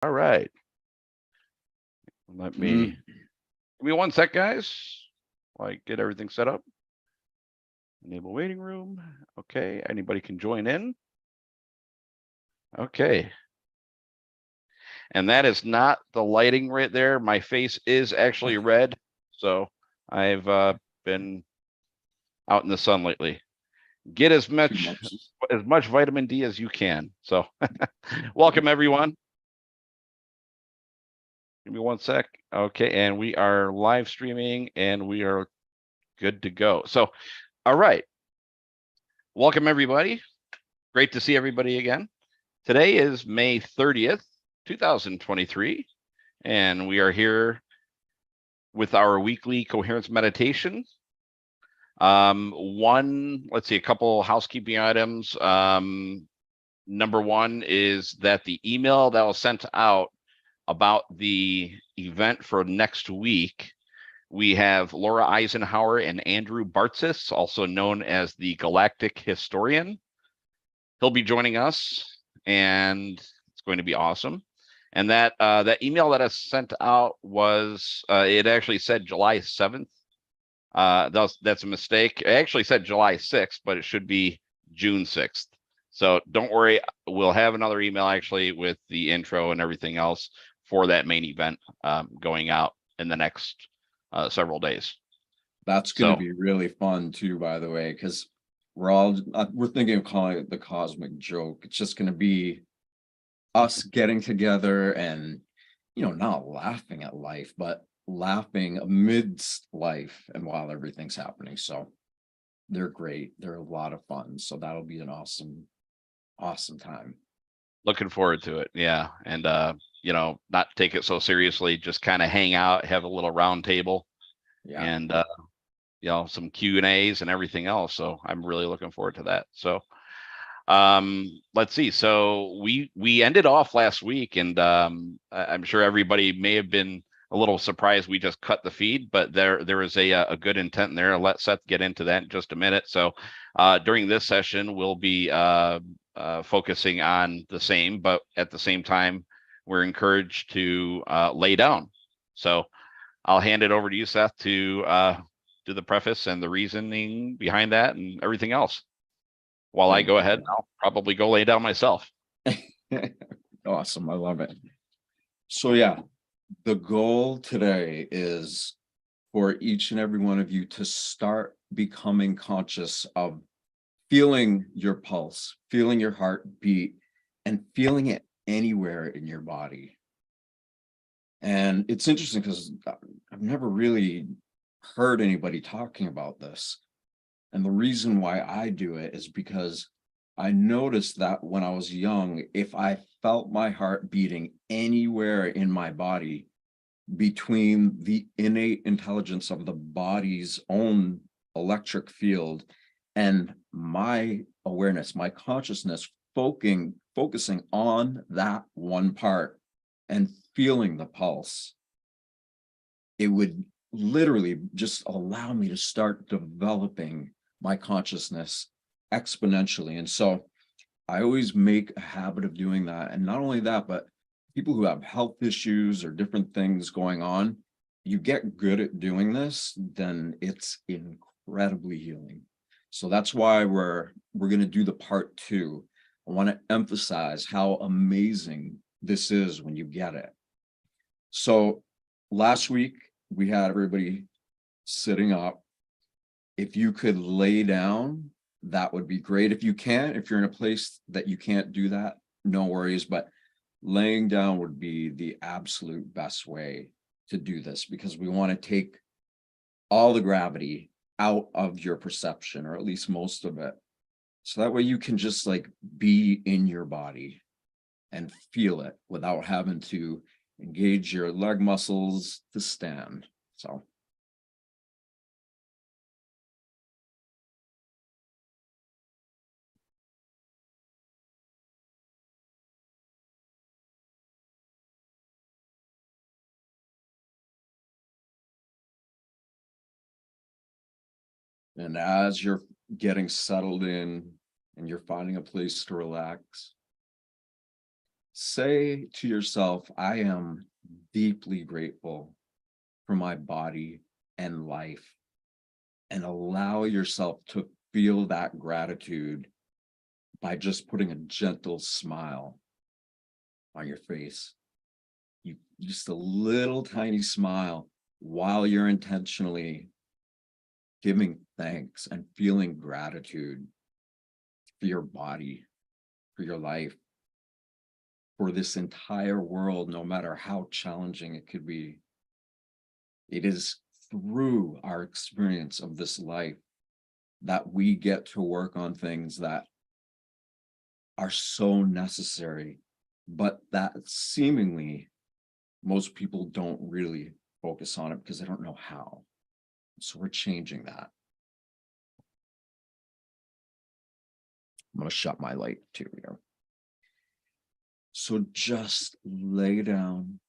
All right. Let me give me 1 sec, guys. While I get everything set up. Enable waiting room. Okay. Anybody can join in. Okay. And that is not the lighting right there. My face is actually red. So I've been out in the sun lately. Get as much vitamin D as you can. So welcome everyone. Give me 1 sec. Okay, and we are live streaming and we are good to go. So, all right. Welcome everybody. Great to see everybody again. Today is May 30th, 2023, and we are here with our weekly coherence meditation. Let's see, a couple housekeeping items. Number one is that the email that was sent out about the event for next week, we have Laura Eisenhower and Andrew Bartzis, also known as the Galactic Historian. He'll be joining us, and it's going to be awesome. And that email that I sent out was, it actually said July 7th. That's a mistake. It actually said July 6th, but it should be June 6th. So don't worry, we'll have another email actually with the intro and everything else for that main event going out in the next several days. That's going to be really fun too, by the way, because we're thinking of calling it the cosmic joke. It's just going to be us getting together and, not laughing at life, but laughing amidst life and while everything's happening. So they're great. They're a lot of fun. So that'll be an awesome time. Looking forward to it. Yeah. And, not take it so seriously, just kind of hang out, have a little round table and, some Q&As and everything else. So I'm really looking forward to that. So, let's see. So we ended off last week and, I'm sure everybody may have been a little surprised we just cut the feed, but there is a good intent in there. I'll let Seth get into that in just a minute. So, during this session, we'll be, focusing on the same, but at the same time, we're encouraged to lay down. So I'll hand it over to you, Seth, to do the preface and the reasoning behind that and everything else. While I go ahead, I'll probably go lay down myself. Awesome. I love it. So yeah, the goal today is for each and every one of you to start becoming conscious of feeling your pulse, feeling your heart beat, and feeling it anywhere in your body. And it's interesting because I've never really heard anybody talking about this. And the reason why I do it is because I noticed that when I was young, if I felt my heart beating anywhere in my body between the innate intelligence of the body's own electric field and my awareness, my consciousness focusing on that one part and feeling the pulse, it would literally just allow me to start developing my consciousness exponentially. And so I always make a habit of doing that. And not only that, but people who have health issues or different things going on, you get good at doing this, then it's incredibly healing. So that's why we're going to do the part 2. I want to emphasize how amazing this is when you get it. So last week we had everybody sitting up. If you could lay down, that would be great. If you can't, if you're in a place that you can't do that, no worries, but laying down would be the absolute best way to do this, because we want to take all the gravity out of your perception, or at least most of it. So that way you can just be in your body and feel it without having to engage your leg muscles to stand. So and as you're getting settled in and you're finding a place to relax, Say to yourself, I am deeply grateful for my body and life, and allow yourself to feel that gratitude by just putting a gentle smile on your face. You just a little tiny smile while you're intentionally giving thanks and feeling gratitude for your body, for your life, for this entire world, no matter how challenging it could be. It is through our experience of this life that we get to work on things that are so necessary, but that seemingly most people don't really focus on it because they don't know how. So we're changing that. I'm going to shut my light too here. So just lay down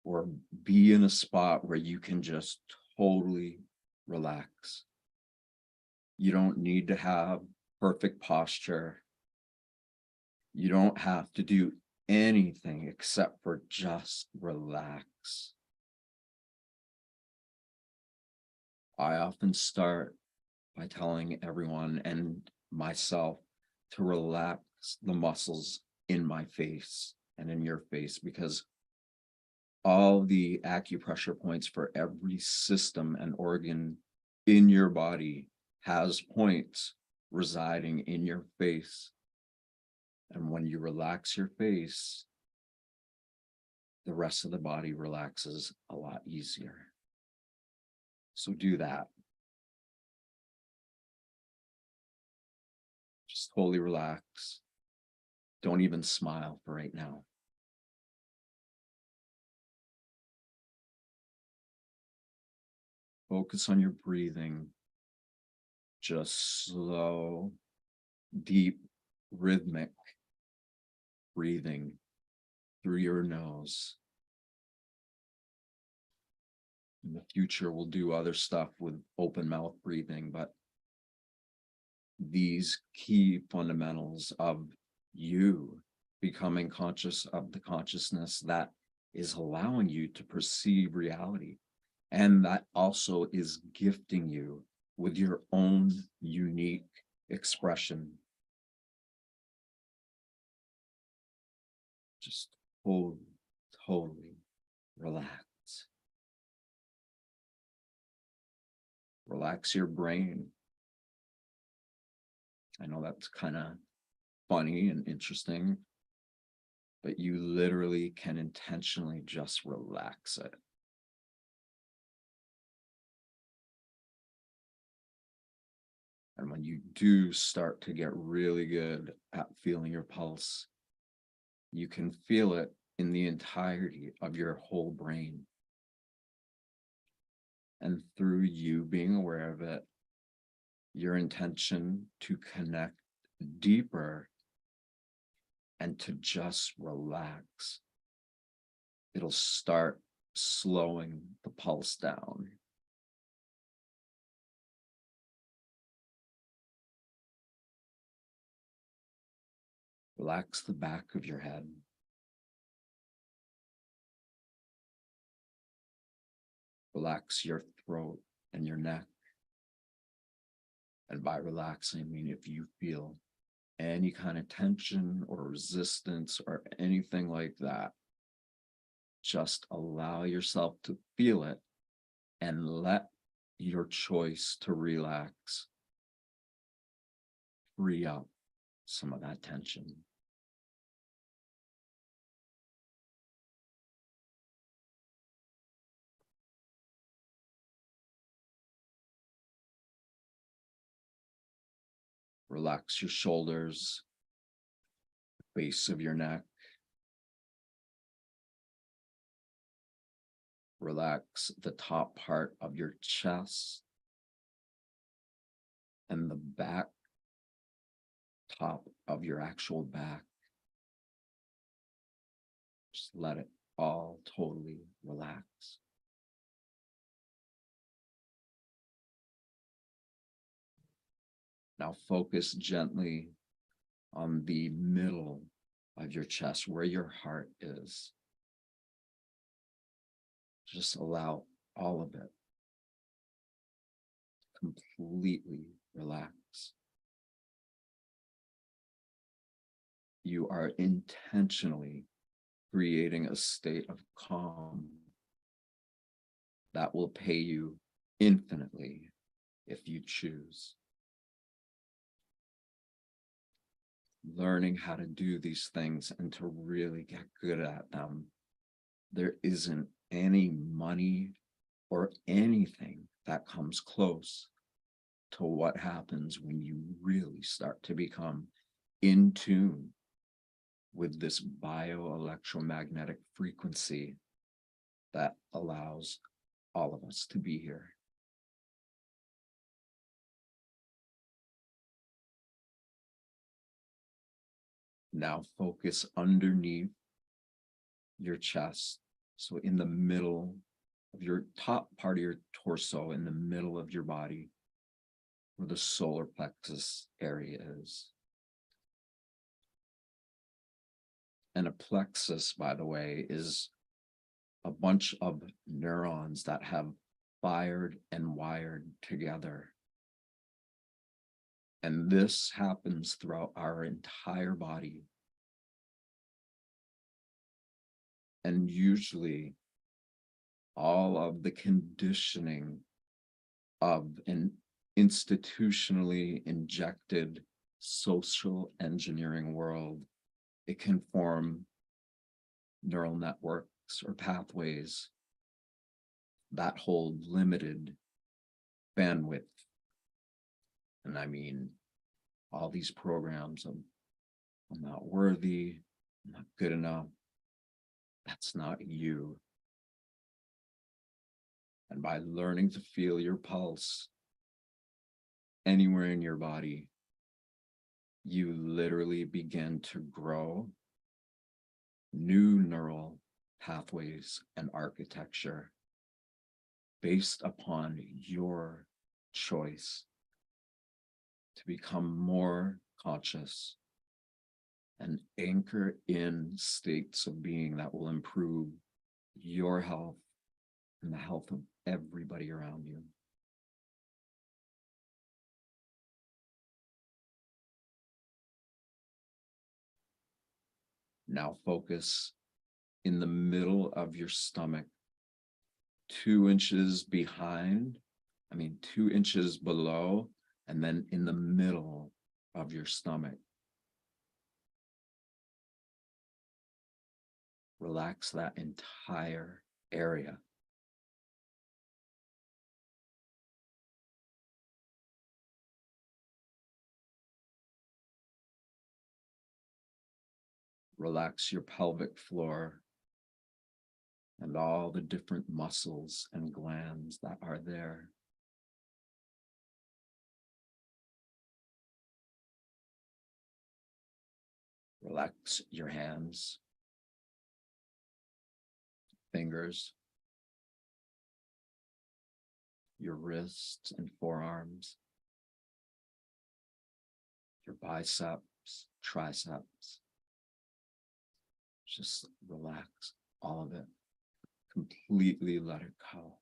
or be in a spot where you can just totally relax. You don't need to have perfect posture. You don't have to do anything except for just relax. I often start by telling everyone and myself to relax the muscles in my face and in your face, because all the acupressure points for every system and organ in your body has points residing in your face. And when you relax your face, the rest of the body relaxes a lot easier. So do that. Just totally relax. Don't even smile for right now. Focus on your breathing. Just slow, deep, rhythmic breathing through your nose. In the future, we'll do other stuff with open mouth breathing, but these key fundamentals of you becoming conscious of the consciousness that is allowing you to perceive reality, and that also is gifting you with your own unique expression. Just totally relax. Relax your brain. I know that's kind of funny and interesting, but you literally can intentionally just relax it. And when you do start to get really good at feeling your pulse, you can feel it in the entirety of your whole brain. And through you being aware of it, your intention to connect deeper and to just relax, it'll start slowing the pulse down. Relax the back of your head. Relax your throat and your neck. And by relaxing, I mean if you feel any kind of tension or resistance or anything like that, just allow yourself to feel it and let your choice to relax free up some of that tension. Relax your shoulders, base of your neck. Relax the top part of your chest and the back top of your actual back. Just let it all totally relax. Now focus gently on the middle of your chest, where your heart is. Just allow all of it completely relax. You are intentionally creating a state of calm that will pay you infinitely if you choose. Learning how to do these things and to really get good at them. There isn't any money or anything that comes close to what happens when you really start to become in tune with this bioelectromagnetic frequency that allows all of us to be here. Now focus underneath your chest. So in the middle of your top part of your torso, in the middle of your body, where the solar plexus area is. And a plexus, by the way, is a bunch of neurons that have fired and wired together. And this happens throughout our entire body. And usually all of the conditioning of an institutionally injected social engineering world, it can form neural networks or pathways that hold limited bandwidth. And I mean, all these programs of I'm not worthy, I'm not good enough. That's not you. And by learning to feel your pulse anywhere in your body, you literally begin to grow new neural pathways and architecture based upon your choice to become more conscious and anchor in states of being that will improve your health and the health of everybody around you. Now focus in the middle of your stomach, 2 inches behind, 2 inches below, and then in the middle of your stomach. Relax that entire area. Relax your pelvic floor and all the different muscles and glands that are there. Relax your hands, fingers, your wrists and forearms, your biceps, triceps. Just relax all of it. Completely let it go.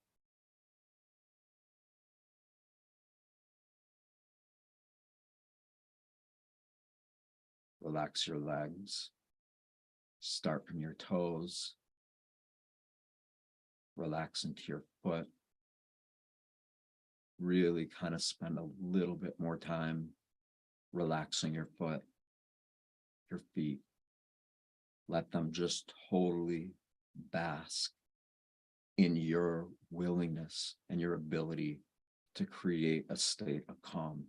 Relax your legs. Start from your toes. Relax into your foot. Really kind of spend a little bit more time relaxing your foot, your feet. Let them just totally bask in your willingness and your ability to create a state of calm.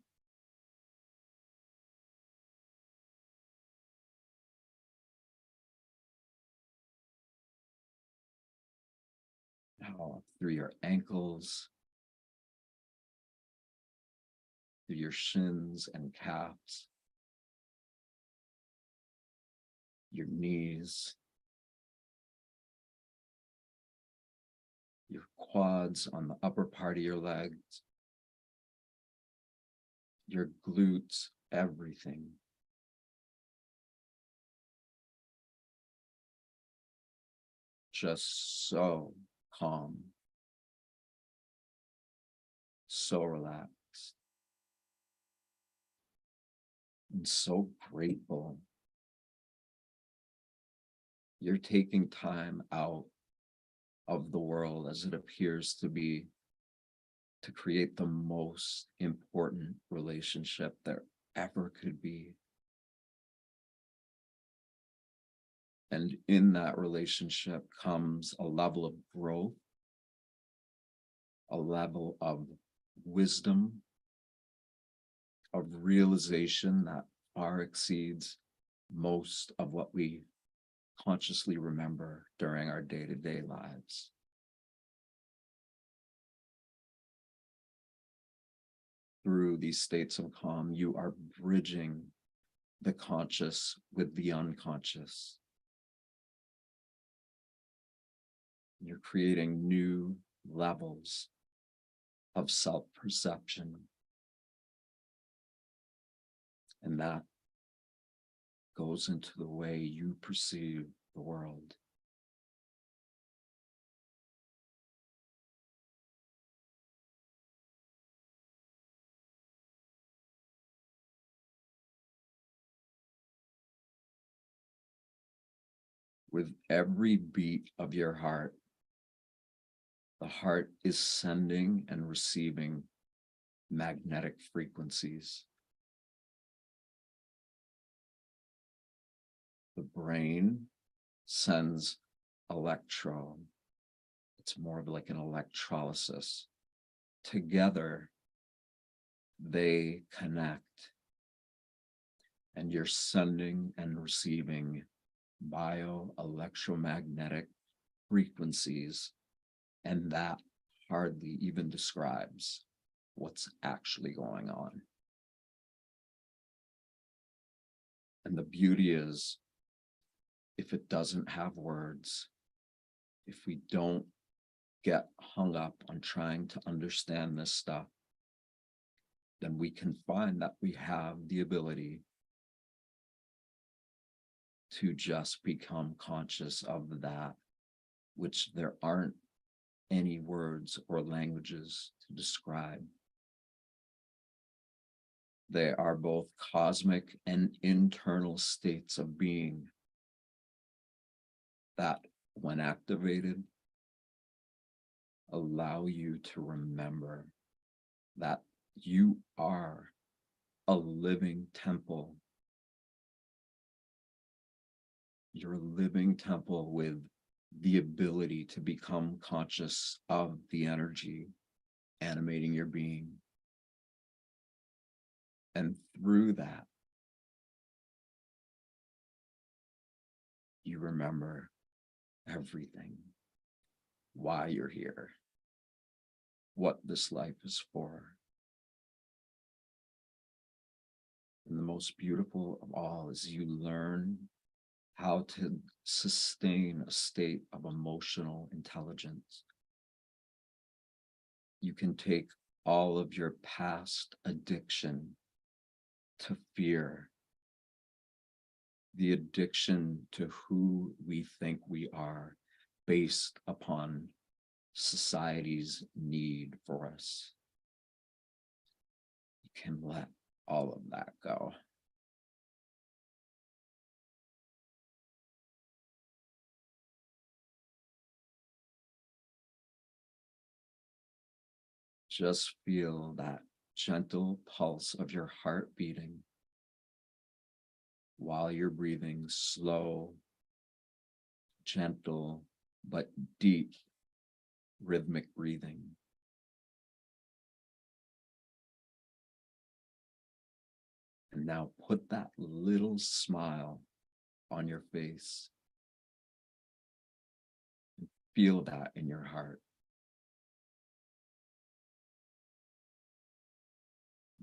Now, through your ankles, through your shins and calves, your knees, your quads on the upper part of your legs, your glutes, everything. just so calm, so relaxed, and so grateful. You're taking time out of the world as it appears to be to create the most important relationship there ever could be. And in that relationship comes a level of growth, a level of wisdom, of realization that far exceeds most of what we consciously remember during our day-to-day lives. Through these states of calm, you are bridging the conscious with the unconscious. You're creating new levels of self-perception. And that goes into the way you perceive the world. With every beat of your heart, the heart is sending and receiving magnetic frequencies. The brain sends it's more of like an electrolysis. Together, they connect, and you're sending and receiving bioelectromagnetic frequencies, and that hardly even describes what's actually going on. And the beauty is, if it doesn't have words, if we don't get hung up on trying to understand this stuff, then we can find that we have the ability to just become conscious of that, which there aren't any words or languages to describe. They are both cosmic and internal states of being that, when activated, allow you to remember that you are a living temple. You're a living temple with the ability to become conscious of the energy animating your being. And through that, you remember everything, why you're here, what this life is for. And the most beautiful of all is you learn how to sustain a state of emotional intelligence. You can take all of your past addiction to fear, the addiction to who we think we are based upon society's need for us. You can let all of that go. Just feel that gentle pulse of your heart beating while you're breathing slow, gentle, but deep, rhythmic breathing. And now put that little smile on your face. And feel that in your heart.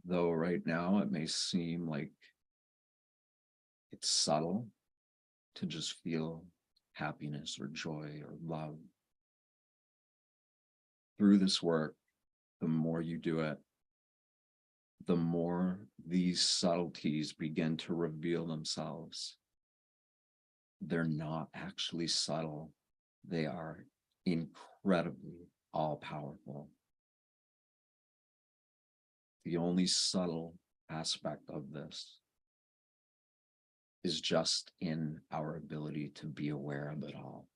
Though right now it may seem like it's subtle to just feel happiness or joy or love. Through this work, the more you do it, the more these subtleties begin to reveal themselves. They're not actually subtle. They are incredibly all-powerful. The only subtle aspect of this is just in our ability to be aware of it all.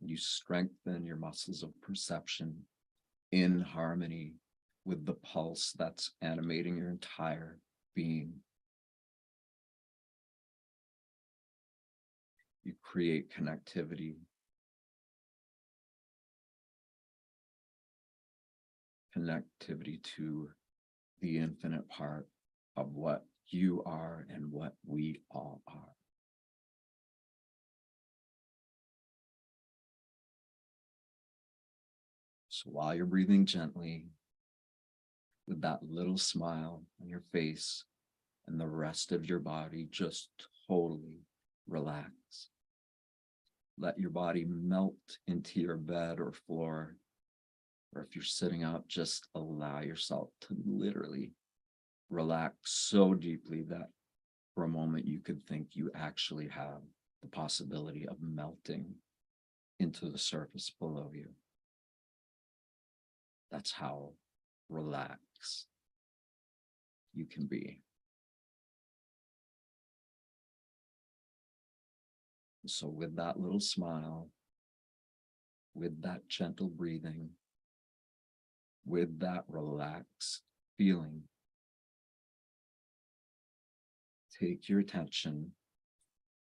You strengthen your muscles of perception in harmony with the pulse that's animating your entire being. You create connectivity. Connectivity to the infinite part of what you are and what we all are. So while you're breathing gently, with that little smile on your face and the rest of your body just totally relax. Let your body melt into your bed or floor, or if you're sitting up, just allow yourself to literally relax so deeply that for a moment you could think you actually have the possibility of melting into the surface below you. That's how relaxed you can be. So with that little smile, with that gentle breathing, with that relaxed feeling, take your attention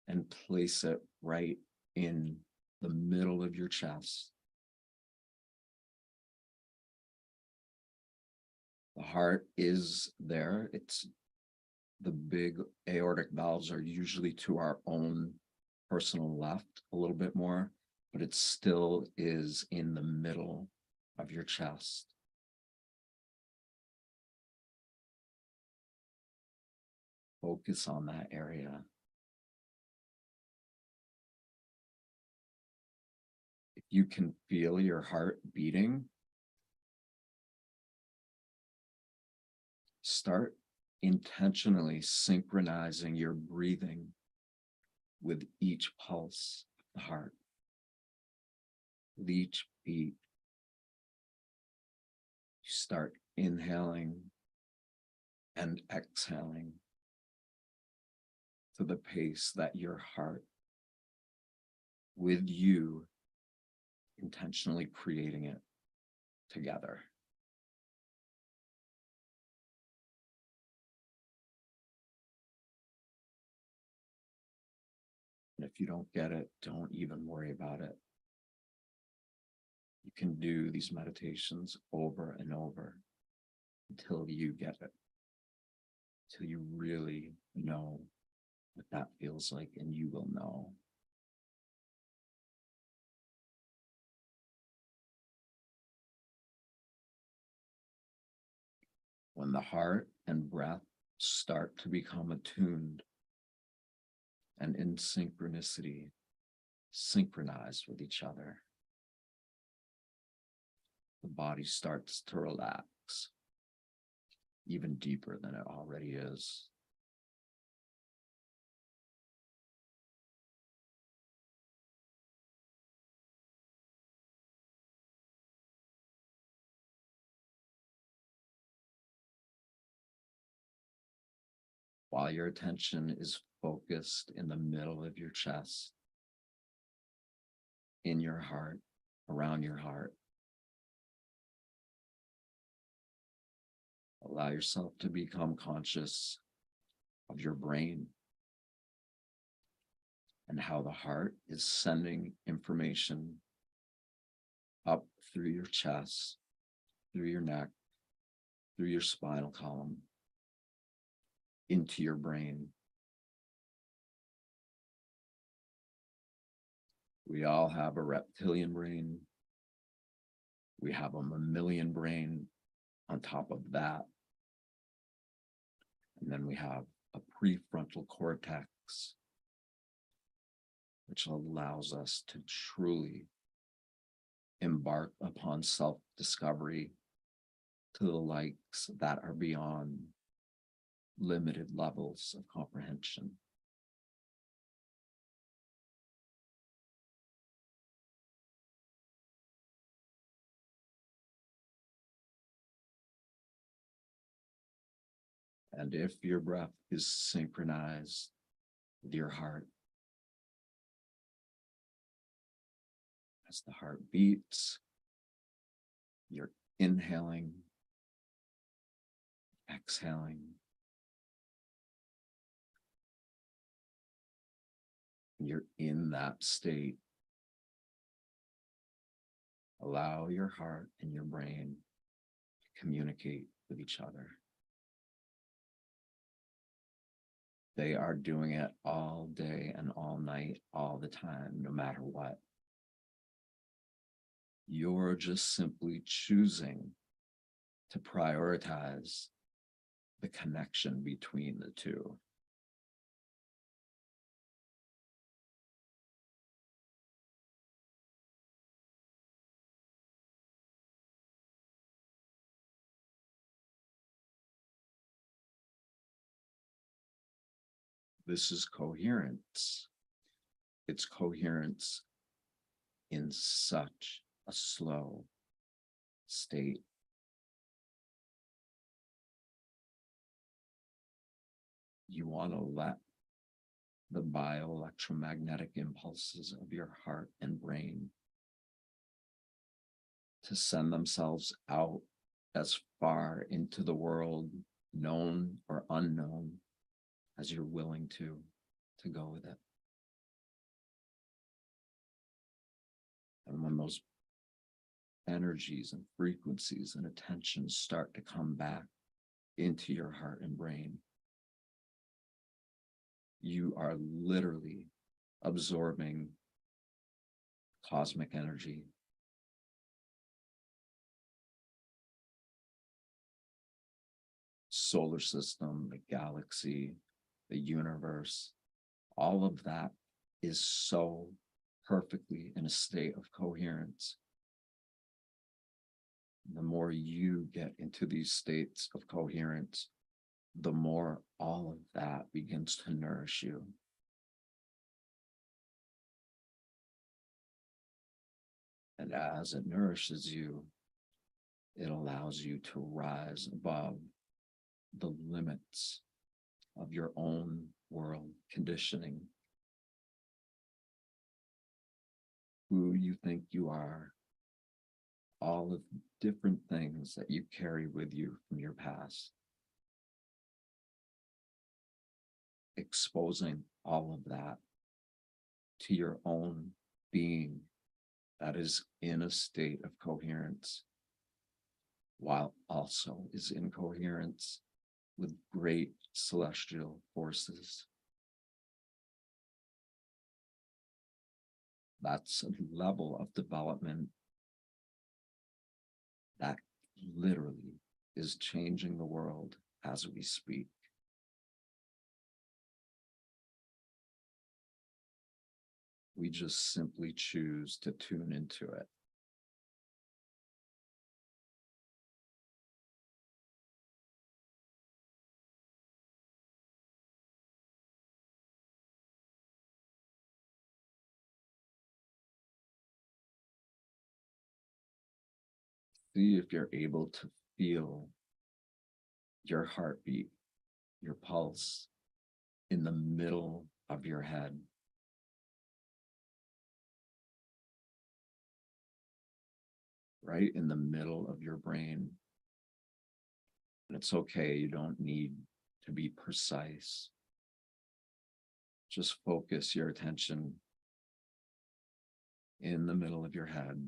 and place it right in the middle of your chest. The heart is there. It's the big aortic valves are usually to our own personal left a little bit more, but it still is in the middle of your chest. Focus on that area. If you can feel your heart beating, start intentionally synchronizing your breathing with each pulse of the heart, with each beat. You start inhaling and exhaling to the pace that your heart, with you, intentionally creating it together. And if you don't get it, don't even worry about it. You can do these meditations over and over until you get it, until you really know what that feels like, and you will know. When the heart and breath start to become attuned and in synchronicity, synchronized with each other, the body starts to relax even deeper than it already is. While your attention is focused in the middle of your chest, in your heart, around your heart, allow yourself to become conscious of your brain and how the heart is sending information up through your chest, through your neck, through your spinal column, into your brain. We all have a reptilian brain. We have a mammalian brain on top of that. And then we have a prefrontal cortex, which allows us to truly embark upon self-discovery to the likes that are beyond limited levels of comprehension. And if your breath is synchronized with your heart, as the heart beats, you're inhaling, exhaling. You're in that state. Allow your heart and your brain to communicate with each other. They are doing it all day and all night, all the time, no matter what. You're just simply choosing to prioritize the connection between the two. This is coherence. It's coherence in such a slow state. You want to let the bioelectromagnetic impulses of your heart and brain to send themselves out as far into the world, known or unknown, as you're willing to go with it. And when those energies and frequencies and attentions start to come back into your heart and brain, you are literally absorbing cosmic energy, solar system, the galaxy, the universe. All of that is so perfectly in a state of coherence. The more you get into these states of coherence, the more all of that begins to nourish you. And as it nourishes you, it allows you to rise above the limits of your own world conditioning, who you think you are, all of the different things that you carry with you from your past. Exposing all of that to your own being that is in a state of coherence, while also is in coherence with great celestial forces. That's a level of development that literally is changing the world as we speak. We just simply choose to tune into it. See if you're able to feel your heartbeat, your pulse in the middle of your head. Right in the middle of your brain. And it's okay, you don't need to be precise. Just focus your attention in the middle of your head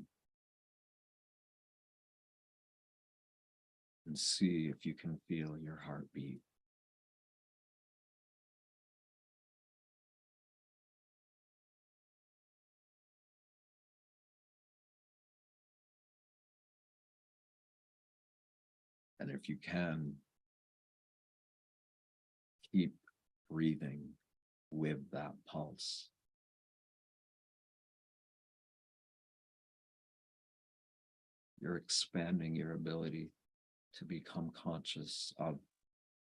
and see if you can feel your heartbeat. And if you can, keep breathing with that pulse. You're expanding your ability to become conscious of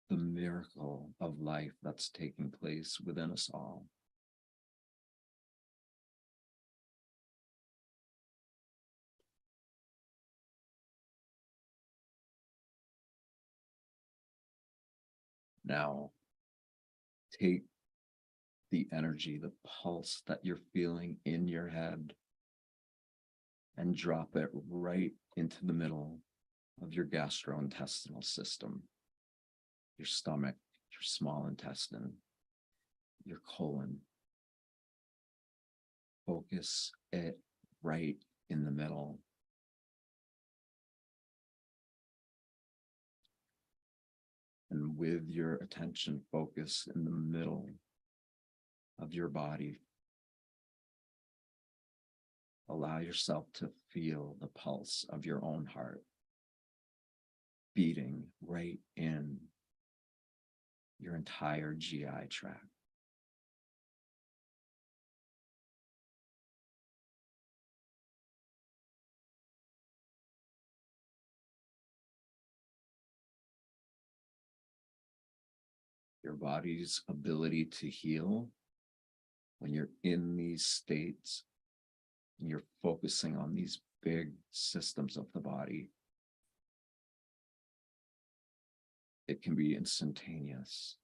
the miracle of life that's taking place within us all. Now, take the energy, the pulse that you're feeling in your head, and drop it right into the middle of your gastrointestinal system, your stomach, your small intestine, your colon. Focus it right in the middle. And with your attention focused in the middle of your body, allow yourself to feel the pulse of your own heart beating right in your entire GI tract. Your body's ability to heal when you're in these states and you're focusing on these big systems of the body, it can be instantaneous.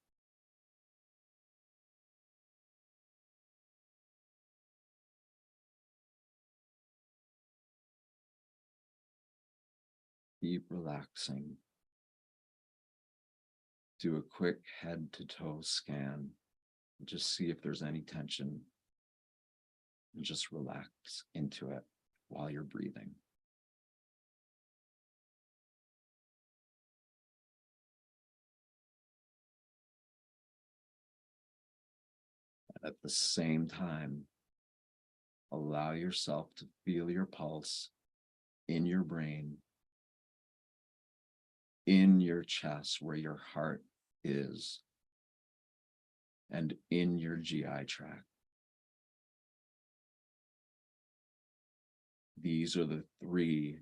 Keep relaxing. Do a quick head to toe scan. Just see if there's any tension. And just relax into it while you're breathing. And at the same time, allow yourself to feel your pulse in your brain, in your chest where your heart is, and in your GI tract. These are the three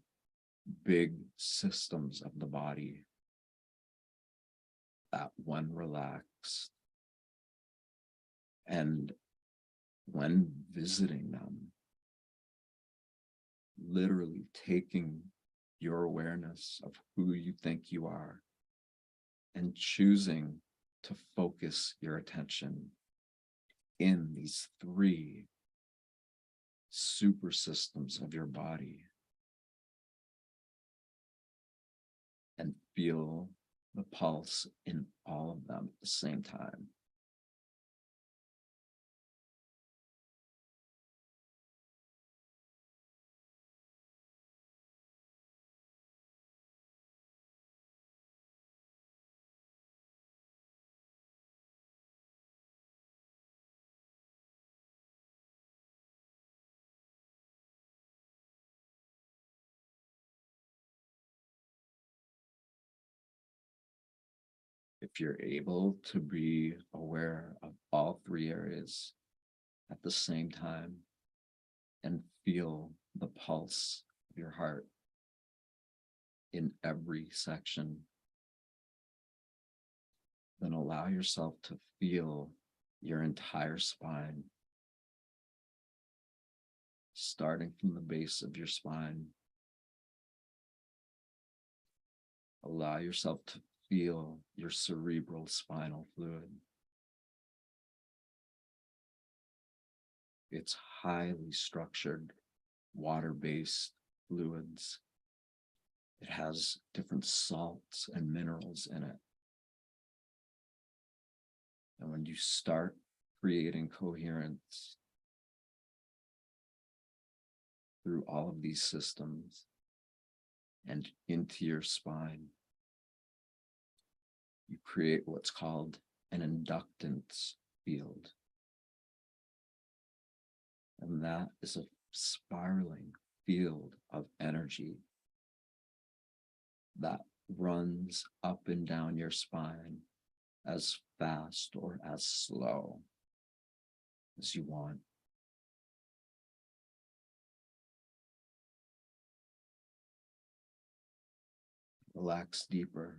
big systems of the body that, when relaxed and when visiting them, literally taking your awareness of who you think you are and choosing to focus your attention in these three super systems of your body and feel the pulse in all of them at the same time. If you're able to be aware of all three areas at the same time and feel the pulse of your heart in every section, then allow yourself to feel your entire spine, starting from the base of your spine. Allow yourself to feel your cerebral spinal fluid. It's highly structured, water-based fluids. It has different salts and minerals in it. And when you start creating coherence through all of these systems and into your spine, you create what's called an inductance field. And that is a spiraling field of energy that runs up and down your spine as fast or as slow as you want. Relax deeper.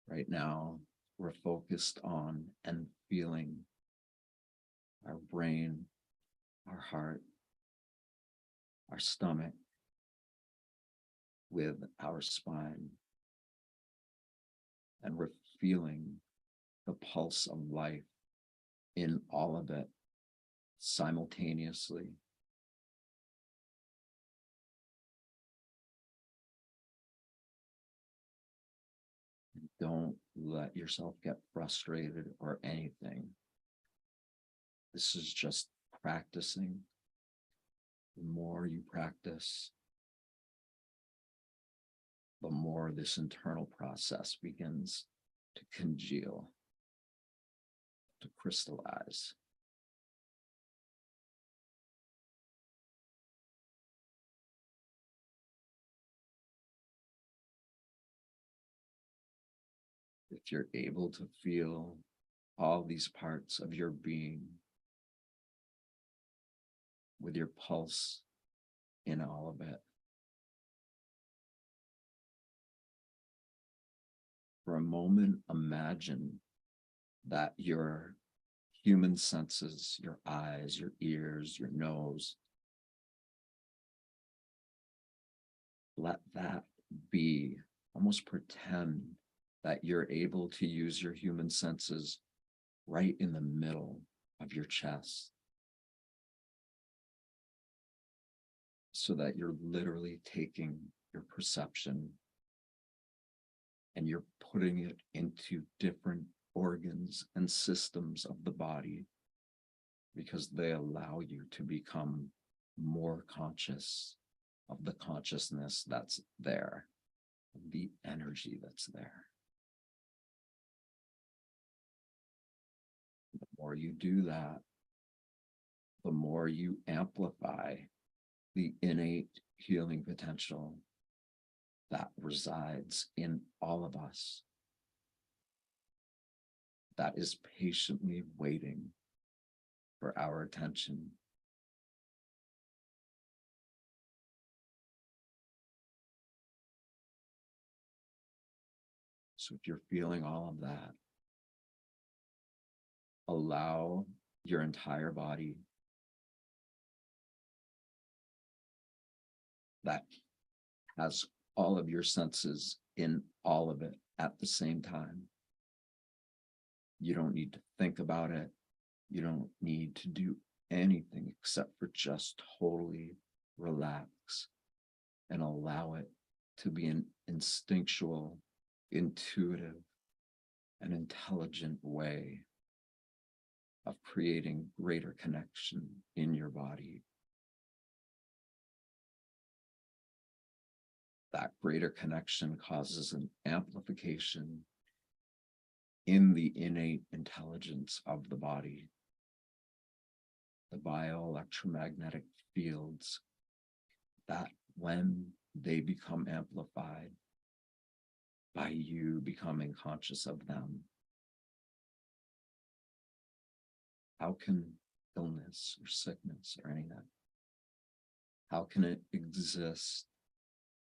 Right now, we're focused on and feeling our brain, our heart, our stomach with our spine. And we're feeling the pulse of life in all of it simultaneously. Don't let yourself get frustrated or anything. This is just practicing. The more you practice, the more this internal process begins to congeal, to crystallize. If you're able to feel all these parts of your being with your pulse in all of it, for a moment, imagine that your human senses, your eyes, your ears, your nose, let that be, almost pretend that you're able to use your human senses right in the middle of your chest, so that you're literally taking your perception and you're putting it into different organs and systems of the body, because they allow you to become more conscious of the consciousness that's there, the energy that's there. The more you do that, the more you amplify the innate healing potential that resides in all of us, that is patiently waiting for our attention. So if you're feeling all of that, allow your entire body that has all of your senses in all of it at the same time. You don't need to think about it. You don't need to do anything except for just totally relax and allow it to be an instinctual, intuitive, and intelligent way of creating greater connection in your body. That greater connection causes an amplification in the innate intelligence of the body. The bioelectromagnetic fields, that when they become amplified by you becoming conscious of them, how can illness or sickness or any of that, how can it exist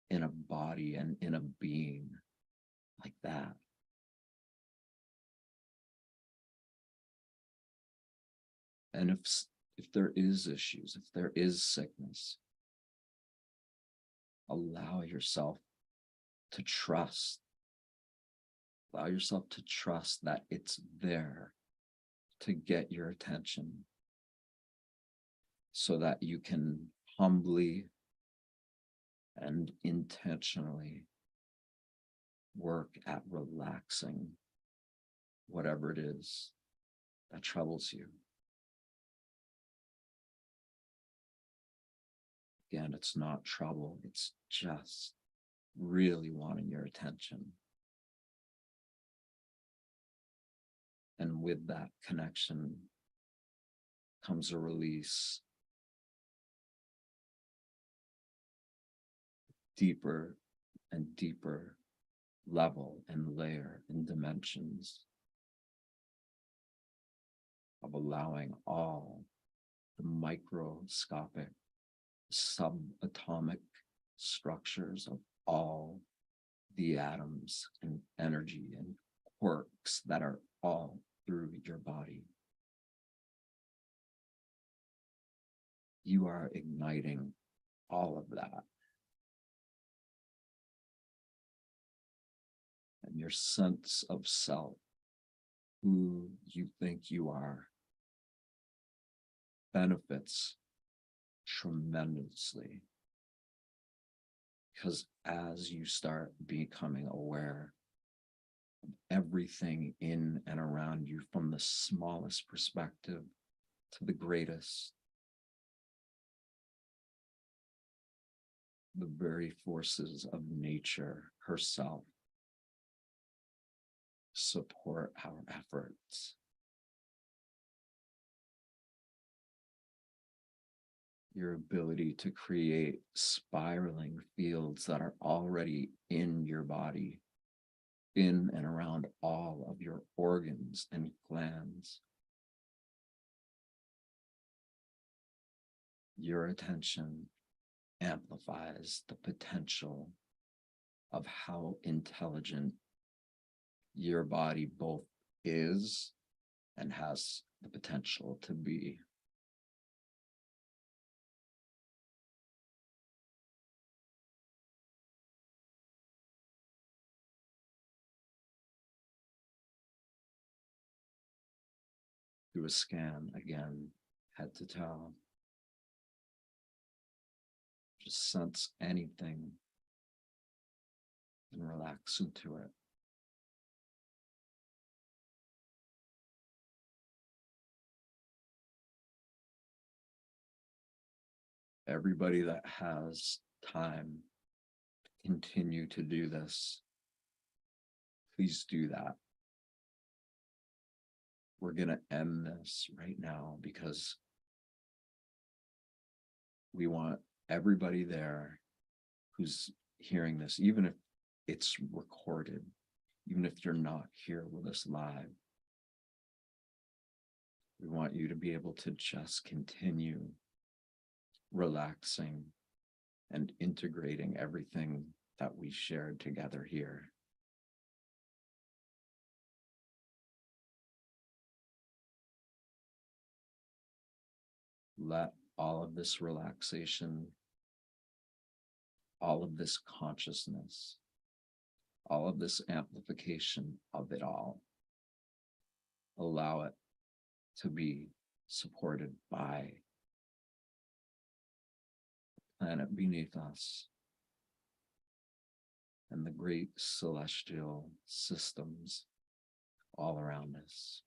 in a body and in a being like that? And if there is issues, if there is sickness, allow yourself to trust. Allow yourself to trust that it's there to get your attention, so that you can humbly and intentionally work at relaxing whatever it is that troubles you. Again, it's not trouble, it's just really wanting your attention. And with that connection comes a release, deeper and deeper level and layer and dimensions of allowing all the microscopic subatomic structures of all the atoms and energy and quirks that are all through your body. You are igniting all of that. And your sense of self, who you think you are, benefits tremendously. Because as you start becoming aware of everything in and around you, from the smallest perspective to the greatest, the very forces of nature herself support our efforts. Your ability to create spiraling fields that are already in your body, in and around all of your organs and glands. Your attention amplifies the potential of how intelligent your body both is and has the potential to be. Do a scan again, head to toe. Just sense anything and relax into it. Everybody that has time to continue to do this, please do that. We're going to end this right now because we want everybody there who's hearing this, even if it's recorded, even if you're not here with us live, we want you to be able to just continue relaxing and integrating everything that we shared together here. Let all of this relaxation, all of this consciousness, all of this amplification of it all, allow it to be supported by the planet beneath us and the great celestial systems all around us.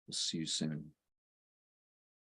We'll see you soon.